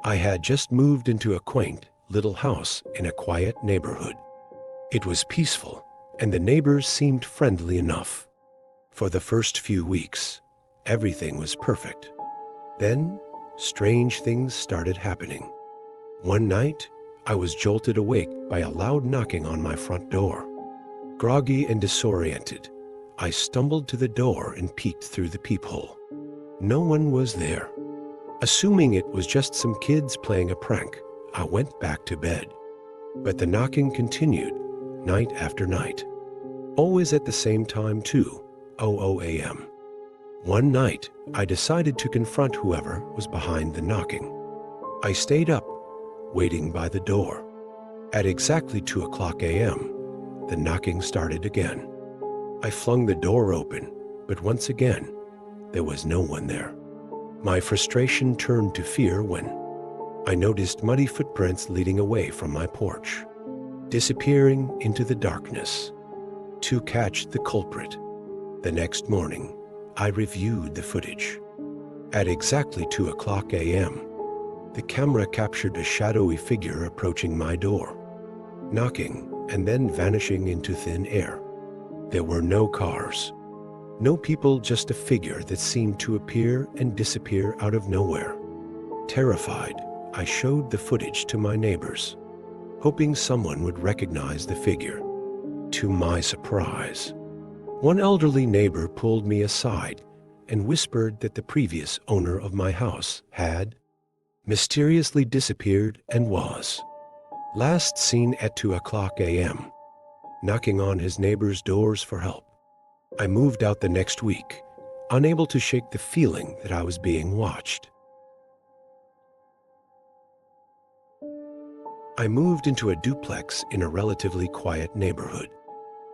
I had just moved into a quaint little house in a quiet neighborhood. It was peaceful, and the neighbors seemed friendly enough. For the first few weeks, everything was perfect. Then, strange things started happening. One night, I was jolted awake by a loud knocking on my front door. Groggy and disoriented, I stumbled to the door and peeked through the peephole. No one was there. Assuming it was just some kids playing a prank, I went back to bed. But the knocking continued, night after night. Always at the same time too, 00 a.m. One night, I decided to confront whoever was behind the knocking. I stayed up, waiting by the door. At exactly 2 o'clock a.m., the knocking started again. I flung the door open, but once again, there was no one there. My frustration turned to fear when I noticed muddy footprints leading away from my porch, disappearing into the darkness. To catch the culprit, the next morning, I reviewed the footage. At exactly 2 o'clock a.m., the camera captured a shadowy figure approaching my door, knocking and then vanishing into thin air. There were no cars, no people, just a figure that seemed to appear and disappear out of nowhere. Terrified, I showed the footage to my neighbors, hoping someone would recognize the figure. To my surprise, one elderly neighbor pulled me aside and whispered that the previous owner of my house had mysteriously disappeared and was last seen at 2 o'clock a.m., knocking on his neighbors' doors for help. I moved out the next week, unable to shake the feeling that I was being watched. I moved into a duplex in a relatively quiet neighborhood.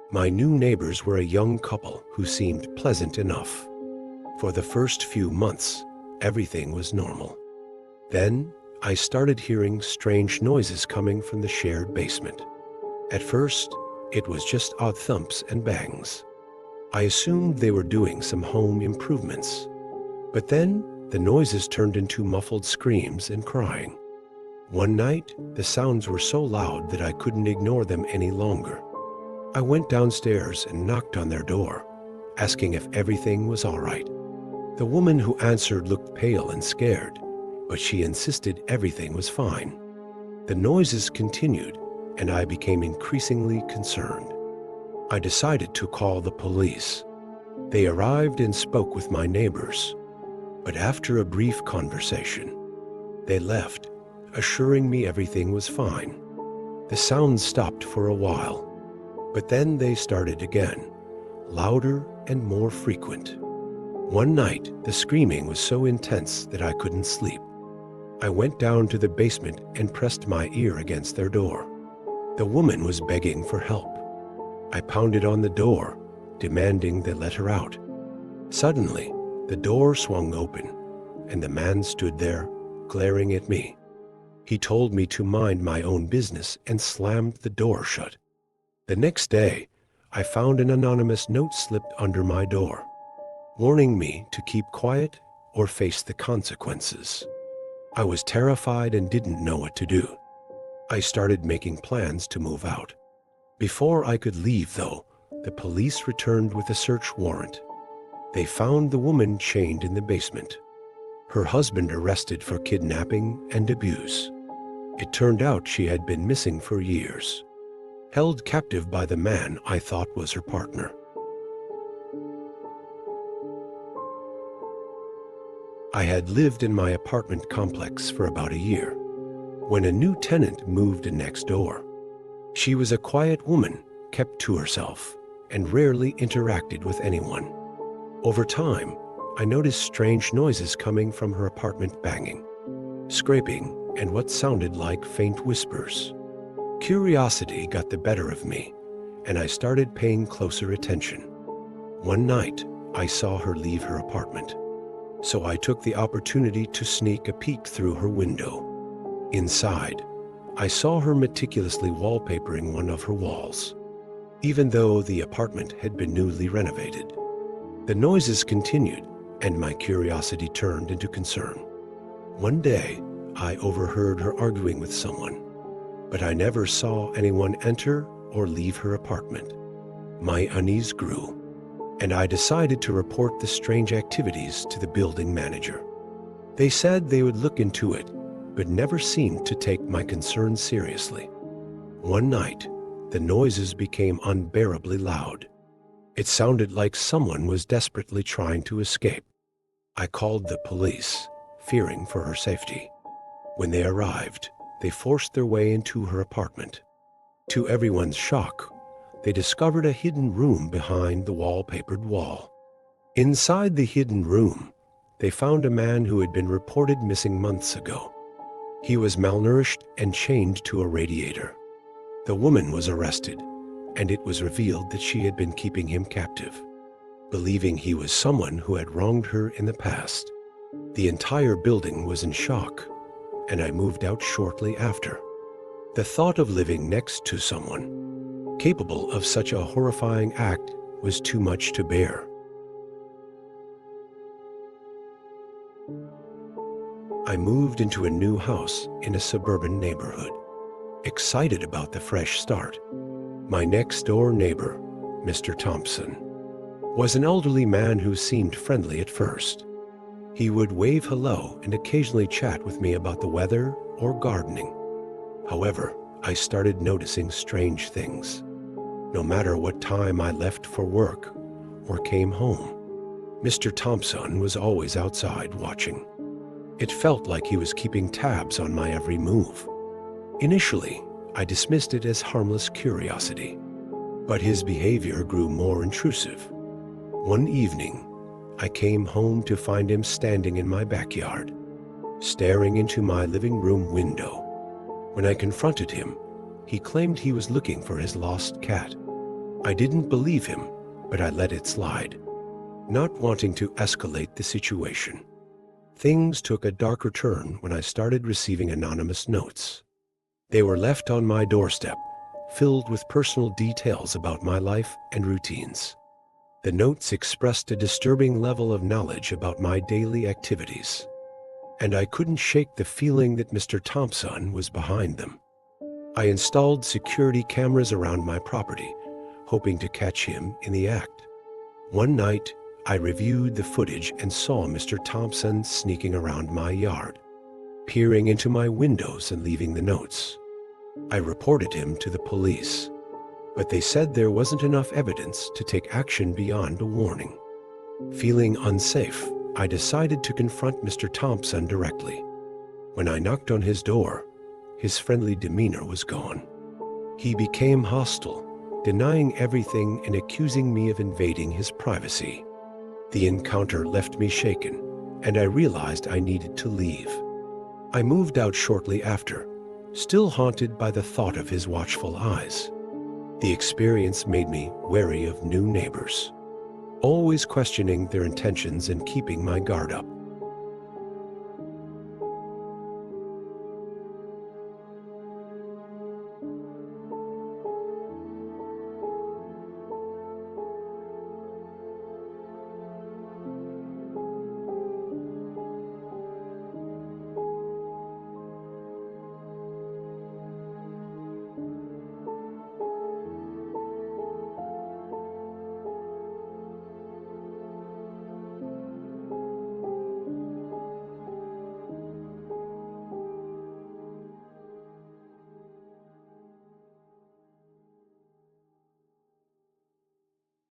My new neighbors were a young couple who seemed pleasant enough. For the first few months, everything was normal. Then, I started hearing strange noises coming from the shared basement. At first, it was just odd thumps and bangs. I assumed they were doing some home improvements. But then, the noises turned into muffled screams and crying. One night, the sounds were so loud that I couldn't ignore them any longer. I went downstairs and knocked on their door, asking if everything was all right. The woman who answered looked pale and scared, but she insisted everything was fine. The noises continued, and I became increasingly concerned. I decided to call the police. They arrived and spoke with my neighbors, but after a brief conversation, they left, assuring me everything was fine. The sounds stopped for a while, but then they started again, louder and more frequent. One night, the screaming was so intense that I couldn't sleep. I went down to the basement and pressed my ear against their door. The woman was begging for help. I pounded on the door, demanding they let her out. Suddenly, the door swung open, and the man stood there, glaring at me. He told me to mind my own business and slammed the door shut. The next day, I found an anonymous note slipped under my door, warning me to keep quiet or face the consequences. I was terrified and didn't know what to do. I started making plans to move out. Before I could leave, though, the police returned with a search warrant. They found the woman chained in the basement, her husband arrested for kidnapping and abuse. It turned out she had been missing for years, held captive by the man I thought was her partner. I had lived in my apartment complex for about a year when a new tenant moved in next door. She was a quiet woman, kept to herself, and rarely interacted with anyone. Over time, I noticed strange noises coming from her apartment: banging, scraping, and what sounded like faint whispers. Curiosity got the better of me, and I started paying closer attention. One night, I saw her leave her apartment, so I took the opportunity to sneak a peek through her window. Inside, I saw her meticulously wallpapering one of her walls, even though the apartment had been newly renovated. The noises continued, and my curiosity turned into concern. One day, I overheard her arguing with someone, but I never saw anyone enter or leave her apartment. My unease grew, and I decided to report the strange activities to the building manager. They said they would look into it, but never seemed to take my concerns seriously. One night, the noises became unbearably loud. It sounded like someone was desperately trying to escape. I called the police, fearing for her safety. When they arrived, they forced their way into her apartment. To everyone's shock, they discovered a hidden room behind the wallpapered wall. Inside the hidden room, they found a man who had been reported missing months ago. He was malnourished and chained to a radiator. The woman was arrested, and it was revealed that she had been keeping him captive, believing he was someone who had wronged her in the past. The entire building was in shock, and I moved out shortly after. The thought of living next to someone capable of such a horrifying act was too much to bear. I moved into a new house in a suburban neighborhood, excited about the fresh start. My next-door neighbor, Mr. Thompson, was an elderly man who seemed friendly at first. He would wave hello and occasionally chat with me about the weather or gardening. However, I started noticing strange things. No matter what time I left for work or came home, Mr. Thompson was always outside watching. It felt like he was keeping tabs on my every move. Initially, I dismissed it as harmless curiosity, but his behavior grew more intrusive. One evening, I came home to find him standing in my backyard, staring into my living room window. When I confronted him, he claimed he was looking for his lost cat. I didn't believe him, but I let it slide, not wanting to escalate the situation. Things took a darker turn when I started receiving anonymous notes. They were left on my doorstep, filled with personal details about my life and routines. The notes expressed a disturbing level of knowledge about my daily activities, and I couldn't shake the feeling that Mr. Thompson was behind them. I installed security cameras around my property, hoping to catch him in the act. One night, I reviewed the footage and saw Mr. Thompson sneaking around my yard, peering into my windows and leaving the notes. I reported him to the police, but they said there wasn't enough evidence to take action beyond a warning. Feeling unsafe, I decided to confront Mr. Thompson directly. When I knocked on his door, his friendly demeanor was gone. He became hostile, denying everything and accusing me of invading his privacy. The encounter left me shaken, and I realized I needed to leave. I moved out shortly after, still haunted by the thought of his watchful eyes. The experience made me wary of new neighbors, always questioning their intentions and keeping my guard up.